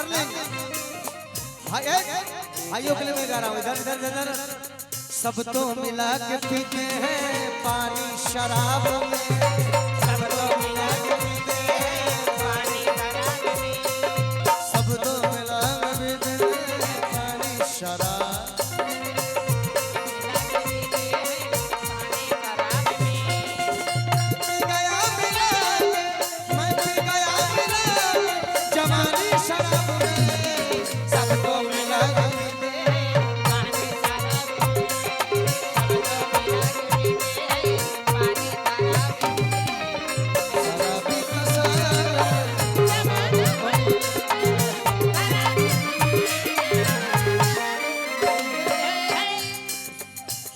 Darling भाइयों के लिए मैं गा रहा हूँ। इधर इधर इधर सब तो मिला के पीते हैं पानी शराब में, सब तो मिला के पीते हैं पानी शराब में, सब तो मिला के पीते हैं पानी शराब।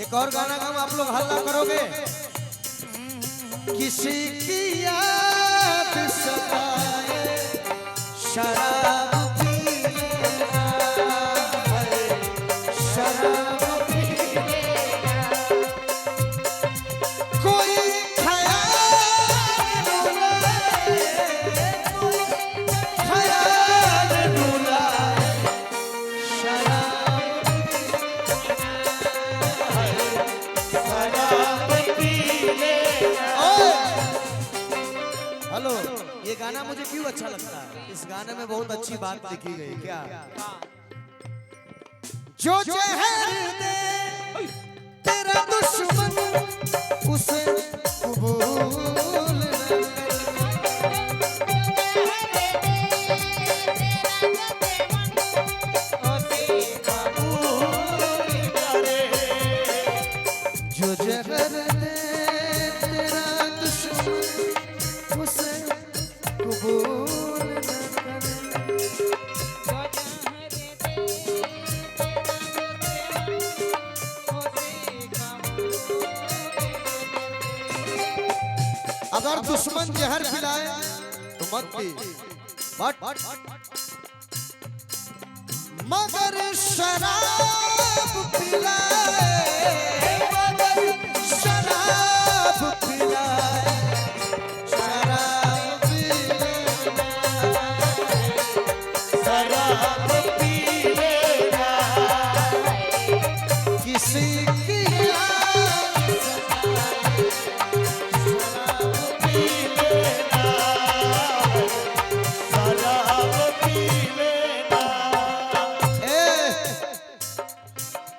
एक और गाना गाऊं, आप लोग हल्ला करोगे। किसी की याद सताए शराब पी लेना, शराब पी लेना, कोई ख्याल रुलाए, ख्याल रुलाए, हेलो, ये गाना मुझे क्यों अच्छा लगता है? इस गाने में बहुत अच्छी बात लिखी गई। क्या? जो जहर दे तेरा दुश्मन उसे कबूल न करे, जो जहर दे तेरा दुश्मन उसे कबूल न करे। अगर दुश्मन जहर खिलाए तो मत पी, बट मगर शराब पिलाए, मगर शराब पिलाए, शराब पी लेना, किसी की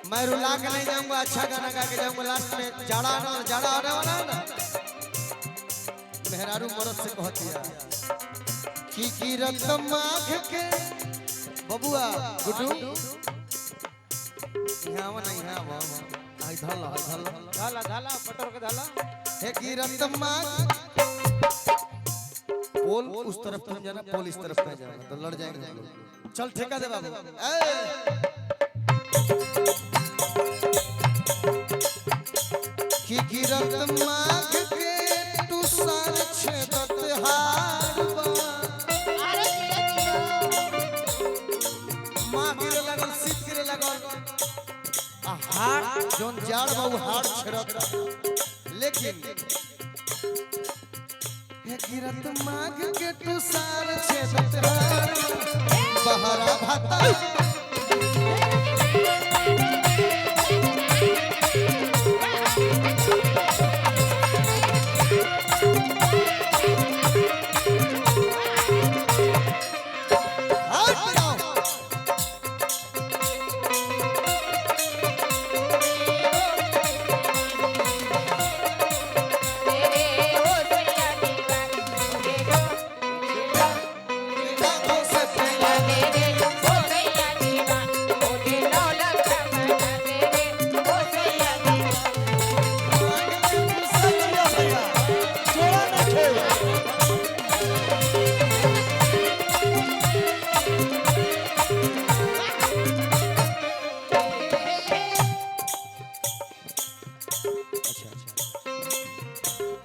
मैं रुला के नहीं जाऊंगा, अच्छा गाना गा के जाऊंगा। लास्ट में जाड़ा आने वाला है ना, मेहरारू मरद से कहती है की रतम आँख के बबुआ गुड्डू यहाँ नहीं है वो आई धाला धाला धाला पटर के धाला है की रतम आँख पोल उस तरफ तुम जाना, पोल इस तरफ नहीं जाना, तो लड़ जाएंगे हम लोग। चल ठेका दे बाबू। की गिरत माघ के तू सार छेदत हारबा, माँ गिरे लगल, शीत गिरे लगल, हार जोन जाड़ बाबू हार छेड़त, लेकिन हे गिरत माघ के तू सार छेदत हारबा, बहरा भाता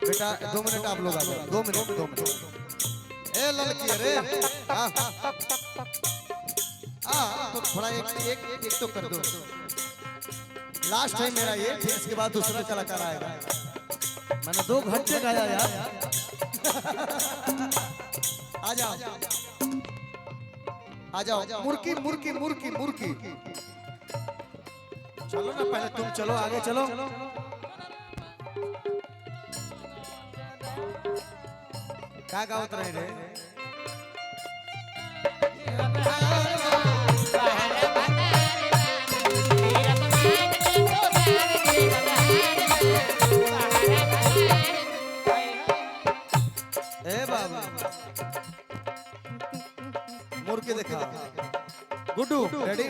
बेटा 2 मिनट आप लोग आ जाओ, 2 मिनट। ए लड़की रे, तो थोड़ा एक तो कर दो। लास्ट टाइम मेरा ये, फिर इसके बाद दूसरा कलाकार आएगा। मैंने 2 घंटे गाया यार। आ जाओ आ जाओ मुर्की मुर्की मुर्की मुर्की चलो ना पहले तुम चलो आगे चलो क्या गावत रहे रे ए बाबा मुर्की देखा गुड्डू रेडी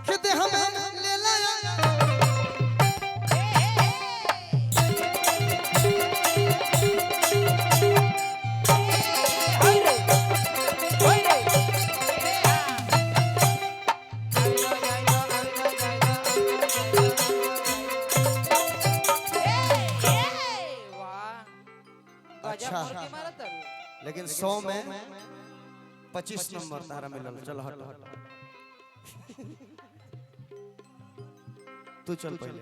किते हमें ले लाया अच्छा लेकिन 100 में 25 नंबर तारा मिलल चल हट तू चल पहले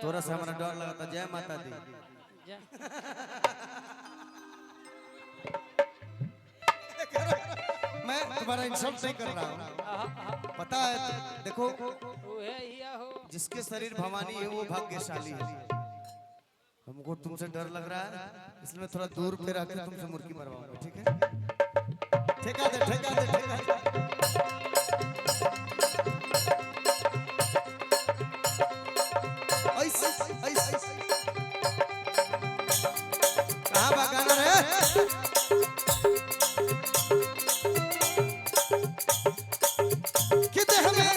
तोरा से हमरा डर लगता जय माता दी मैं तुम्हारा इंसल्ट नहीं कर रहा हूँ पता है देखो जिसके शरीर भवानी है वो भाग्यशाली है हमको तुमसे डर लग रहा है इसलिए मैं थोड़ा दूर पे रख के तुमसे मुर्गी मरवाऊंगा ठीक है ठेका दे ठेका दे ठेका दे ऐसे ऐसे कहां भागना रे किते हमें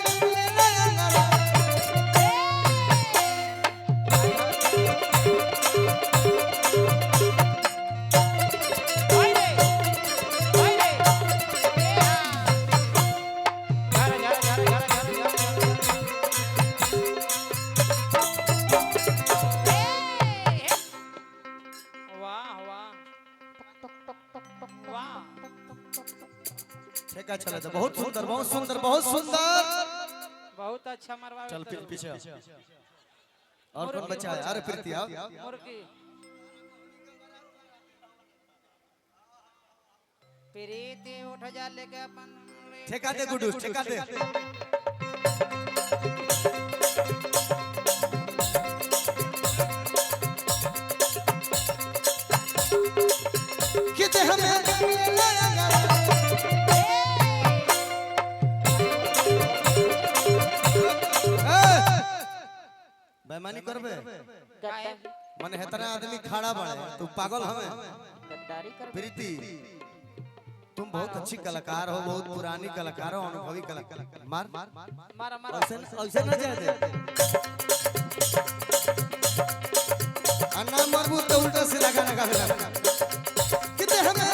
ठेका चला था बहुत सुंदर बहुत सुंदर बहुत सुंदर बहुत अच्छा मरवा चल फिर पीछे और कौन बचा है अरे प्रीति आओ मुर्गी प्रीति उठ जा लेके अपन ठेका दे गुड्डू ठेका दे किते हमें बेईमानी करबे माने हेतना आदमी खड़ा बड़े तू पागल हमें गद्दारी कर प्रीति तुम बहुत अच्छी कलाकार हो बहुत पुरानी कलाकार हो अनुभवी कलाकार मार मारा मारा ऐसे ना जाए दे अन्ना मारबू तो उल्टा सीधा गाना गावे किते हमें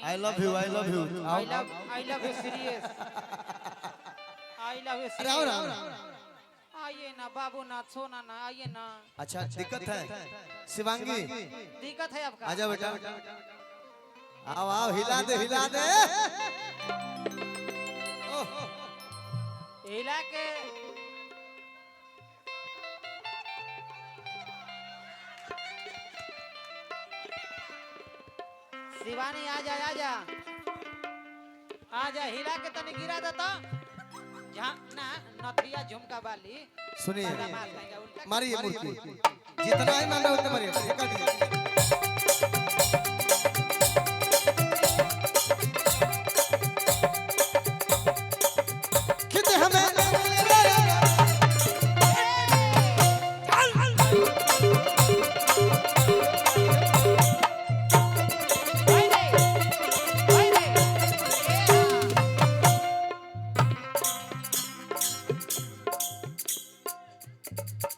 I love you I love you I love you serious I love you अरे आओ ना आइए ना बाबू ना सोना ना आइए ना अच्छा दिक्कत है शिवांगी दिक्कत है आपका आजा बेटा आओ आओ हिला दे हिला के शिवानी आजा आजा आजा हिला के तने गिरा देता जहाँ ना नथिया झुमका वाली सुनिए मार देंगे उल्टा मारिए मुर्गी जितना ही मारना उतना मारिए ठेका दीजिए किते हमें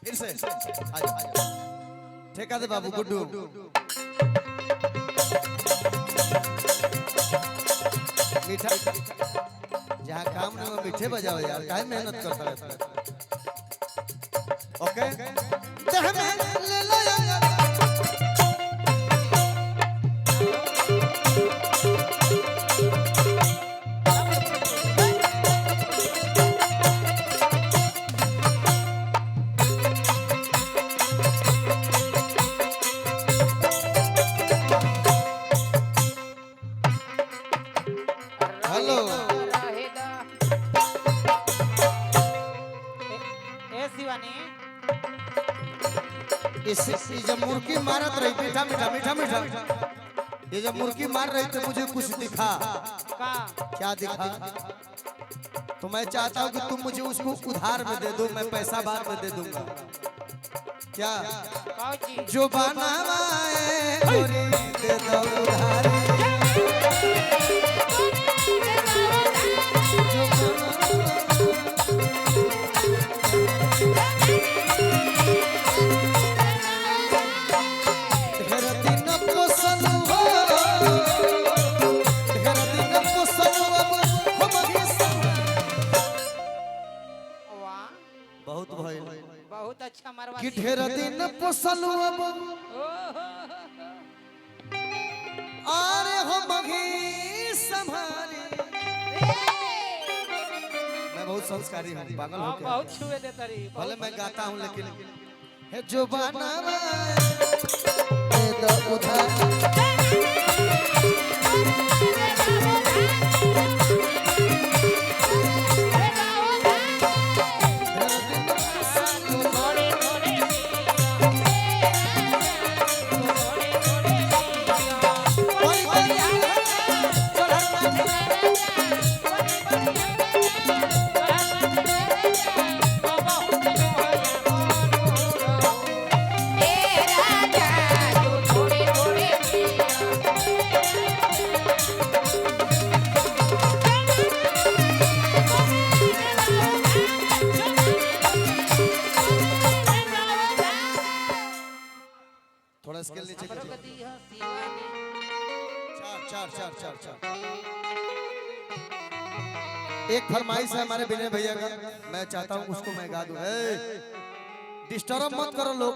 फिर से आजा ठेका दे बाबू गुड्डू मीठा जहाँ काम नहीं हो मीठे बजाओ यार काहे मेहनत करता रहता है ओके ले लो यार इसे जब मुर्गी मारत रही मीठा मीठा मीठा मीठा, ये जब मुर्गी मार रही तो मुझे कुछ दिखा। क्या दिखा? तो मैं चाहता हूँ कि तुम मुझे उसको उधार में दे दो, मैं पैसा बाद में दे दूंगा। क्या? जो बनावाए गोरी दे दो उधार। बहुत भइल, बहुत अच्छा मरवा कि ढेर दिन पोसल अब अरे हो मघी संभारे। मैं बहुत संस्कारी हूँ, पागल हो क्या? बहुत छुए देता रही। भले मैं गाता हूँ लेकिन है जो बनावाए दे दो उधार। थोड़ा स्केल नीचे कीजिए। चार चार चार चार चार। एक फरमाइश है हमारे विनय भैया का, मैं चाहता हूँ उसको मैं गा दूं। डिस्टर्ब मत करो लोग।